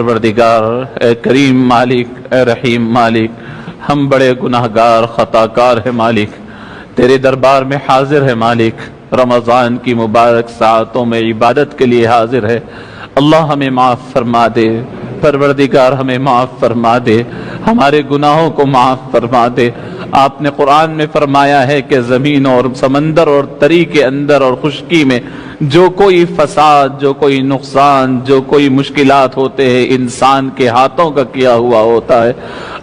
پروردگار، اے کریم مالک، اے رحیم مالک، ہم بڑے گناہگار خطاکار ہیں مالک، تیرے دربار میں حاضر ہے مالک، رمضان کی مبارک ساعتوں میں عبادت کے لیے حاضر ہے۔ اللہ ہمیں معاف فرما دے، پروردگار ہمیں معاف فرما دے، ہمارے گناہوں کو معاف فرما دے۔ آپ نے قرآن میں فرمایا ہے کہ زمین اور سمندر اور تری کے اندر اور خشکی میں جو کوئی فساد، جو کوئی نقصان، جو کوئی مشکلات ہوتے ہیں انسان کے ہاتھوں کا کیا ہوا ہوتا ہے۔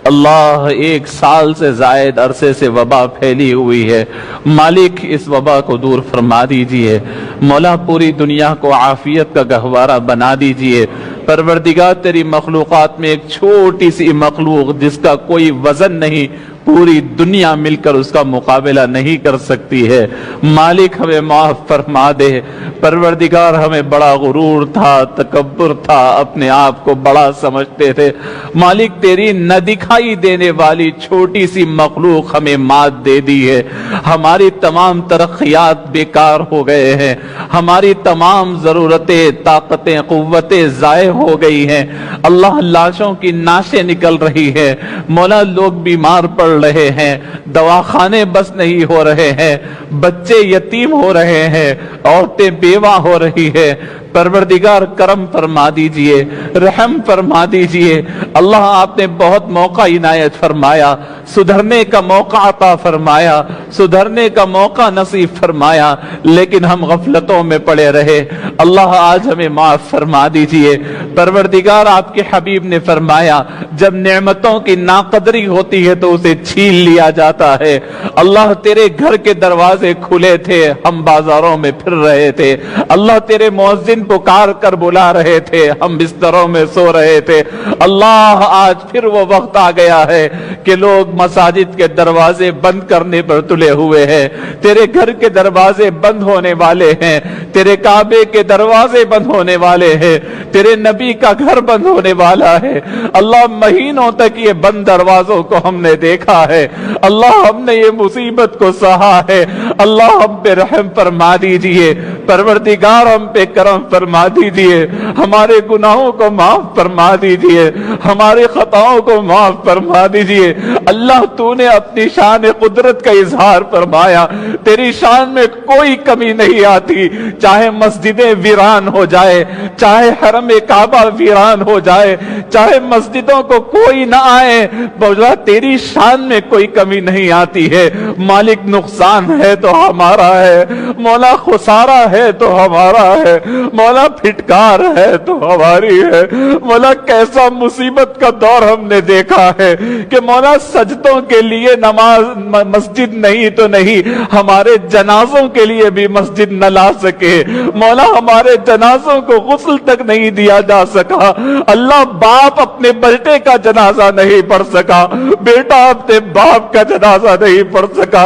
اللہ، 1 سال سے زائد عرصے سے وبا پھیلی ہوئی ہے، مالک اس وبا کو دور فرما دیجئے۔ مولا، پوری دنیا کو عافیت کا گہوارہ بنا دیجئے۔ پروردگار، تیری مخلوقات میں ایک چھوٹی سی مخلوق جس کا کوئی وزن نہیں، پوری دنیا مل کر اس کا مقابلہ نہیں کر سکتی ہے، مالک ہمیں معاف فرما دے۔ پروردگار، ہمیں بڑا غرور تھا، تکبر تھا، اپنے آپ کو بڑا سمجھتے تھے، مالک تیری نہ دکھائی دینے والی چھوٹی سی مخلوق ہمیں مات دے دی ہے۔ ہماری تمام ترقیات بیکار ہو گئے ہیں، ہماری تمام ضرورتیں، طاقتیں، قوتیں ضائع ہو گئی ہیں۔ اللہ، لاشوں کی نعشیں نکل رہی ہے، مولا لوگ بیمار پڑ رہے ہیں، دواخانے بس نہیں ہو رہے ہیں، بچے یتیم ہو رہے ہیں، عورتیں بیوہ ہو رہی ہے۔ پروردگار، کرم فرما دیجئے، رحم فرما دیجئے۔ اللہ، آپ نے بہت موقع عنایت فرمایا، سدھرنے کا موقع عطا فرمایا، سدھرنے کا موقع نصیب فرمایا، لیکن ہم غفلتوں میں پڑے رہے۔ اللہ، آج ہمیں معاف فرما دیجئے۔ پروردگار، آپ کے حبیب نے فرمایا، جب نعمتوں کی ناقدری ہوتی ہے تو اسے چھین لیا جاتا ہے۔ اللہ، تیرے گھر کے دروازے کھلے تھے، ہم بازاروں میں پھر رہے تھے۔ اللہ، تیرے مؤذن پکار کر بلا رہے تھے، ہم بستروں میں سو رہے تھے۔ اللہ، آج پھر وہ وقت آ گیا ہے کہ لوگ مساجد کے دروازے بند کرنے پر تلے ہوئے ہیں، تیرے گھر کے دروازے بند ہونے والے ہیں، تیرے کعبے کے دروازے بند ہونے والے ہیں، تیرے نبی کا گھر بند ہونے والا ہے۔ اللہ، مہینوں تک یہ بند دروازوں کو ہم نے دیکھا ہے، اللہ ہم نے یہ مصیبت کو سہا ہے۔ اللہ، ہم پہ رحم فرما دیجئے، پروردگار ہم پہ کرم فرما دیجئے، ہمارے گناہوں کو معاف فرما دیجئے، ہماری خطاؤں کو معاف فرما دیجئے۔ اللہ، تو نے اپنی شان قدرت کا اظہار فرمایا، تیری شان میں کوئی کمی نہیں آتی، چاہے مسجدیں ویران ہو جائے، چاہے حرم کعبہ ویران ہو جائے، چاہے مسجدوں کو کوئی نہ آئے، مولا تیری شان میں کوئی کمی نہیں آتی ہے۔ مالک، نقصان ہے تو ہمارا ہے، مولا خسارہ ہے تو ہمارا ہے، مولا پھٹکار ہے تو ہماری ہے۔ مولا، کیسا مصیبت کا دور ہم نے دیکھا ہے کہ مولا سجدوں کے لیے نماز مسجد نہیں تو نہیں، ہمارے جنازوں کے لیے بھی مسجد نہ لا سکے، مولا ہمارے جنازوں کو غسل تک نہیں دیا جا سکا۔ اللہ، باپ اپنے بیٹے کا جنازہ نہیں پڑھ سکا، بیٹا اپنے باپ کا جنازہ نہیں پڑھ سکا،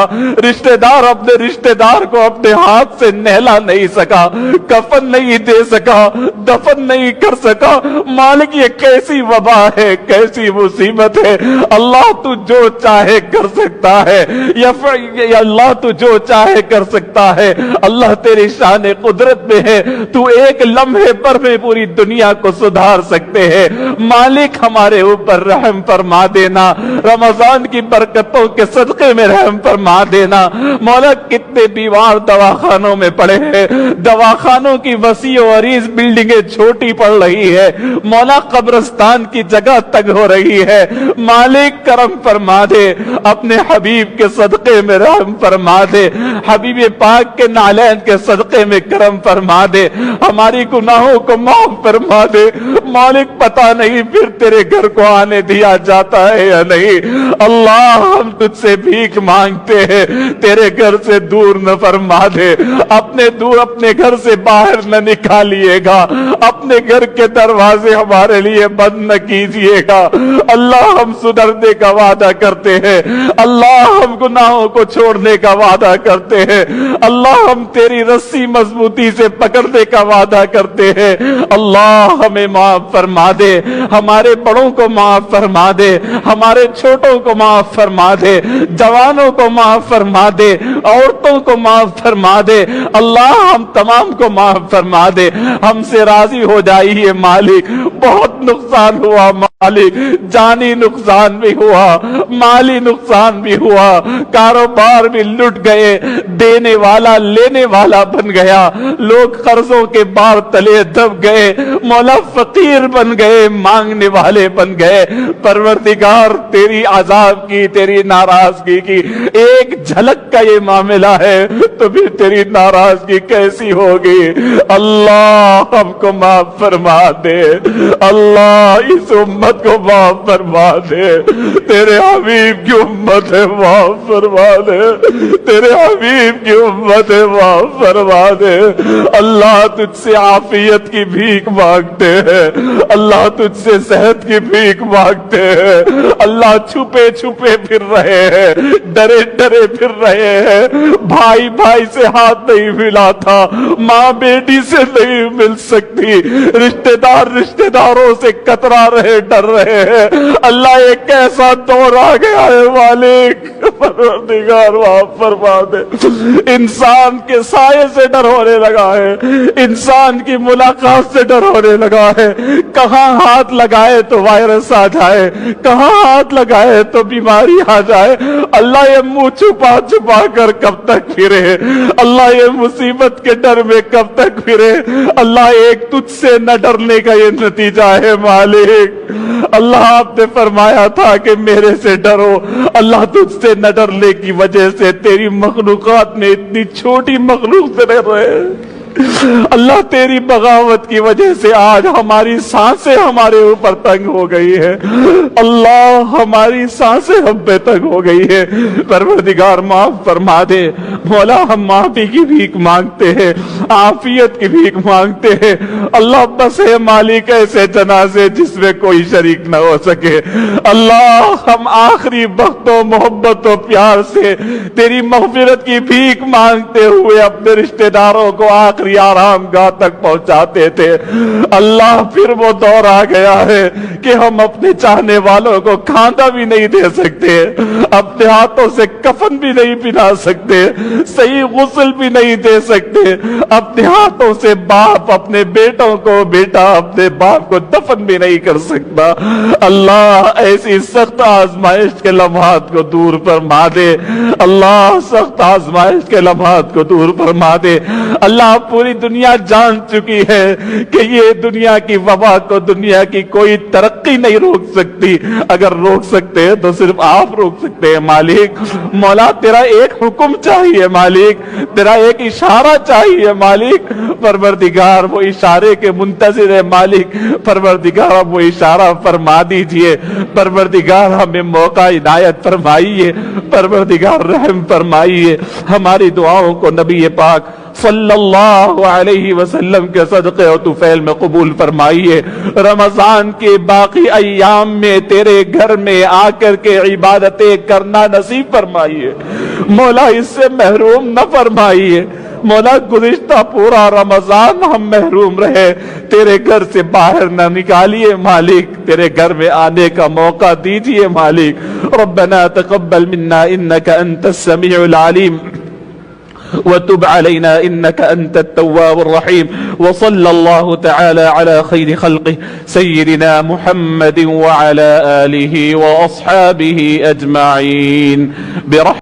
رشتہ دار اپنے رشتہ دار کو اپنے ہاتھ سے نہلا نہیں سکا، کفن نہیں دے سکا، دفن نہیں کر سکا۔ مالک، یہ کیسی وبا ہے، کیسی مصیبت ہے۔ اللہ، تو جو چاہے کر سکتا ہے، یا اللہ تو جو چاہے کر سکتا ہے۔ اللہ، تیری شان قدرت میں ہے، تو ایک لمحے پر میں پوری دنیا کو سدھار سکتے ہیں۔ مالک، ہمارے اوپر رحم فرما دینا، رمضان کی برکتوں کے صدقے میں رحم فرما دینا۔ مولا، کتنے بیمار دواخانوں میں پڑے ہیں، دواخانوں کی وسیع و عریض بلڈنگیں چھوٹی پڑ رہی ہے، مولا قبرستان کی جگہ تنگ ہو رہی ہے۔ مالک، کرم فرما دے، اپنے حبیب کے صدقے میں رحم فرما دے، حبیب پاک کے نالین کے صدقے میں کرم فرما دے، ہماری گناہوں کو معاف فرما دے۔ مالک، پتہ نہیں پھر تیرے گھر کو آنے دیا جاتا ہے یا نہیں۔ اللہ، ہم تجھ سے بھیک مانگتے ہیں، تیرے گھر سے دور نہ فرما دے، اپنے گھر سے باہر نہ نکالیے گا، اپنے گھر کے دروازے ہمارے لیے بند نہ کیجیے گا۔ اللہ، ہم سدھرنے کا وعدہ کرتے ہیں، اللہ ہم گناہوں کو چھوڑنے کا وعدہ کرتے ہیں، اللہ ہم تیری رسی مضبوطی سے پکڑنے کا وعدہ کرتے ہیں۔ اللہ، ہمیں معاف فرما دے، ہمارے بڑوں کو معاف فرما دے، ہمارے چھوٹوں کو معاف فرما دے، جوانوں کو معاف فرما دے، عورتوں کو معاف فرما دے، اللہ ہم تمام کو معاف فرما دے، ہم سے راضی ہو جائیے مالک۔ بہت نقصان ہوا مالک، جانی نقصان بھی ہوا، مالی نقصان بھی ہوا، کاروبار بھی لٹ گئے، دینے والا لینے والا بن گیا، لوگ قرضوں کے بار تلے دب گئے، مولا فقیر بن گئے، مانگنے والے بن گئے۔ پروردگار تیری عذاب کی، تیری ناراضگی کی ایک جھلک کا یہ معاملہ ہے تو پھر تیری ناراضگی کیسی ہوگی؟ اللہ ہم کو معاف فرما دے، اللہ اس امت کو معاف فرما دے، تیرے حبیب کی امت ہے معاف فرما دے، تیرے حبیب کی امت ہے معاف فرما دے۔ اللہ تجھ سے عافیت کی بھیک مانگتے ہیں، اللہ تجھ سے صحت کی بھیک مانگتے ہیں، اللہ چھپے چھپے پھر رہے ہیں، ڈرے ڈرے پھر رہے ہیں، بھائی بھائی سے ہاتھ نہیں ملا تھا، ماں بیٹی سے نہیں مل سکتی، رشتہ دار رشتہ داروں سے کترا رہے، ڈر رہے ہیں۔ اللہ ایک ایسا دور آ گیا ہے مالک، پروردگار معاف فرما دے۔ انسان کے سائے سے ڈر ہونے لگا ہے، انسان کی ملاقات سے ڈر ہونے لگا ہے، کہاں ہاتھ لگائے تو وائرس آ جائے، کہاں ہاتھ لگائے تو بیماری آ جائے۔ اللہ یہ منہ چھپا چھپا کر کب تک پھرے؟ اللہ یہ مصیبت کے ڈر میں کب تک پھرے؟ اللہ ایک تجھ سے نہ ڈرنے کا یہ نتیجہ ہے مالک۔ اللہ آپ نے فرمایا تھا کہ میرے سے ڈرو، اللہ تجھ سے نہ ڈرنے کی وجہ سے تیری مخلوقات میں اتنی چھوٹی مخلوق سے ڈر رہے ہیں۔ اللہ تیری بغاوت کی وجہ سے آج ہماری سانسیں ہمارے اوپر تنگ ہو گئی ہے، اللہ ہماری سانسیں ہم پہ تنگ ہو گئی ہے۔ پروردگار معاف فرما دے مولا، ہم معافی کی بھیک مانگتے ہیں، عافیت کی بھیک مانگتے ہیں۔ اللہ بس ہے مالک ایسے جنازے جس میں کوئی شریک نہ ہو سکے۔ اللہ ہم آخری وقت و محبت و پیار سے تیری مغفرت کی بھیک مانگتے ہوئے اپنے رشتہ داروں کو آخری آرام گاہ تک پہنچاتے تھے۔ اللہ پھر وہ دور آ گیا ہے کہ ہم اپنے چاہنے والوں کو کھانا بھی نہیں دے سکتے، اپنے ہاتھوں سے کفن بھی نہیں پہنا سکتے، صحیح غسل بھی نہیں دے سکتے، اپنے ہاتھوں سے باپ اپنے بیٹوں کو، بیٹا اپنے باپ کو دفن بھی نہیں کر سکتا۔ اللہ ایسی سخت آزمائش کے لمحات کو دور فرما دے، اللہ سخت آزمائش کے لمحات کو دور فرما دے۔ اللہ پوری دنیا جان چکی ہے کہ یہ دنیا کی وبا کو دنیا کی کوئی ترقی نہیں روک سکتی، اگر روک سکتے ہیں تو صرف آپ روک سکتے ہیں مالک۔ مولا تیرا ایک حکم چاہیے مالک، تیرا ایک اشارہ چاہیے مالک۔ پروردگار وہ اشارے کے منتظر ہے مالک، پروردگار وہ اشارہ فرما دیجئے، پروردگار ہمیں موقع عنایت فرمائیے، پروردگار رحم فرمائیے۔ ہماری دعاؤں کو نبی پاک صلی اللہ علیہ وسلم کے صدقے و طفیل میں قبول فرمائیے۔ رمضان کے باقی ایام میں تیرے گھر میں آ کر کے عبادتیں کرنا نصیب فرمائیے مولا، اس سے محروم نہ فرمائیے مولا۔ گزشتہ پورا رمضان ہم محروم رہے، تیرے گھر سے باہر نہ نکالیے مالک، تیرے گھر میں آنے کا موقع دیجئے مالک۔ ربنا تقبل منا انك انت السميع العليم وتب علينا إنك أنت التواب الرحيم، وصلى الله تعالى على خير خلقه سيدنا محمد وعلى آله وأصحابه أجمعين برحمة